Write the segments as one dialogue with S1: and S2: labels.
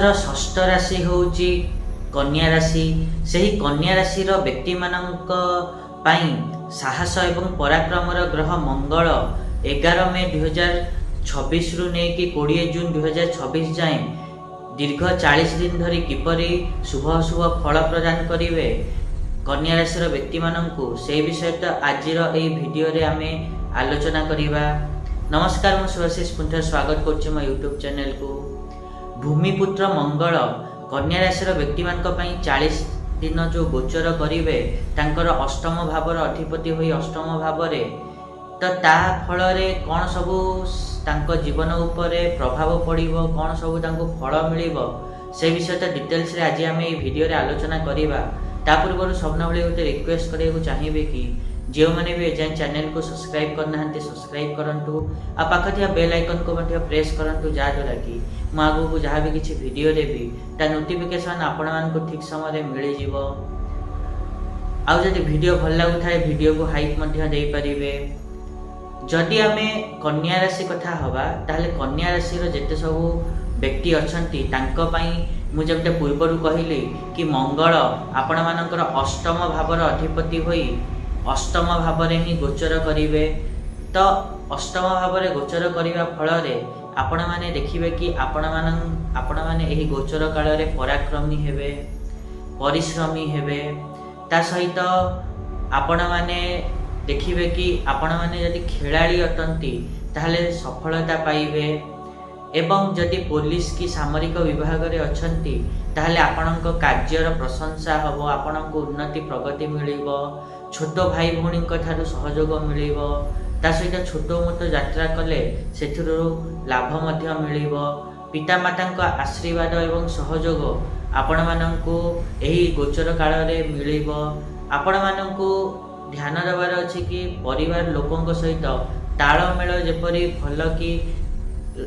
S1: मासर षष्ठ राशि होउची कन्या राशि। सही कन्या राशि व्यक्ति मानक पाई साहस एवं पराक्रमर ग्रह मंगल 11 मे 2026 रु नेकी 20 जून 2026 जाए दीर्घ 40 दिन धरी किपरि शुभ शुभ फल प्रदान करिवे कन्या राशि व्यक्ति मानकु से विषय तो आज भिडियो रे आमे आलोचना करिबा। नमस्कार, मु सुभाषिष पुनः स्वागत करछि मो यूट्यूब चैनल को। भूमिपुत्र मंगल कन्या राशि व्यक्ति मानक पई 40 दिन जो गोचर करिवे तांकर अष्टम भावर अधिपति होई अष्टम भावरे तो ता फल रे कौन सबू तांको जीवन उपरे प्रभाव पड़िबो, कौन सबू तांको फल मिलिबो से विषय तो डिटेल्स रे आज आमे भिडियो रे आलोचना करिबा। ता पूर्व सबना बेले गोटे रिक्वेस्ट करियो चाहिए कि जो मैंने भी एजाएं चैनल को सब्सक्राइब करना सब्सक्राइब करंतु आ पाखथिया बेल आइकन को मध्य प्रेस करंतु जहाँद्वारा कि मु आगु को जहाँ भी किसी वीडियो रे भी ता नोटिफिकेशन आपण मान को ठीक समय रे मिल जिवो। आ जदि वीडियो भल लागु थाए वीडियो को हाइप मध्य दे परिबे। जदि आमे कन्या राशि कथा हवा ताले कन्या राशि रो जेते सब व्यक्ति अछंती तांको पई मु जबते पूर्वरु कहिली कि मंगल आपण मानकर अष्टम भावर अधिपति होई अष्टम भावरे ही गोचर करिवे। तो अष्टम भावरे गोचर करिवा फल रे आपण माने देखिबे कि आपण माने एही गोचर काल रे पराक्रमी हेबे, परिश्रमी हेबे। ता सहित आपण माने देखिबे कि आपण माने यदि खेलाड़ी अटंती ताहले सफलता पाइबे एवं जदि पुलिस की सामरिक विभाग रे अछंती ताहले आपणक कार्यर प्रशंसा हबो, आपणक उन्नति प्रगति मिलिबो, छोट भाई भौणी ठारू सहयोग मिलिबो। ता सहित छोट मोट यात्रा कले सेथिरु लाभ मध्य मिलिबो। पितामातांक आशीर्वाद एवं सहयोग आपण मानंकु एही गोचर काल रे मिलिबो। आपण मानंकु ध्यान देवार अछि कि परिवार लोकंक सहित ताळमेळ जेपरि भल कि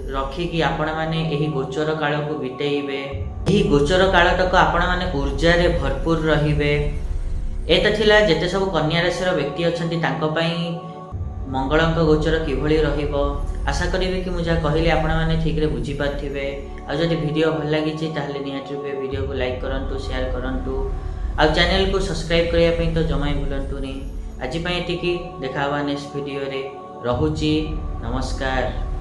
S1: रखिकी आपण माने एही गोचर काल को बितेइबे। एही गोचर काल तक आपण माने ऊर्जा रे भरपूर रहिबे। एत थिला जेते सब कन्या राशि व्यक्ति अछंती तांको पई मंगलंक गोचर किभଳି रहिबो। आशा करिवे कि मुझा कहिले आपण माने ठीक रे बुझी पाथिबे। आ जदि वीडियो भल लागि छि ताहले निहाती रूपे वीडियो को लाइक करंतु, शेयर करंतु आ चैनल को सब्सक्राइब करिया पई तो जमाई भूलंतु नि। आज पई एतिकी, देखावा नेक्स्ट वीडियो रे। रहुची, नमस्कार।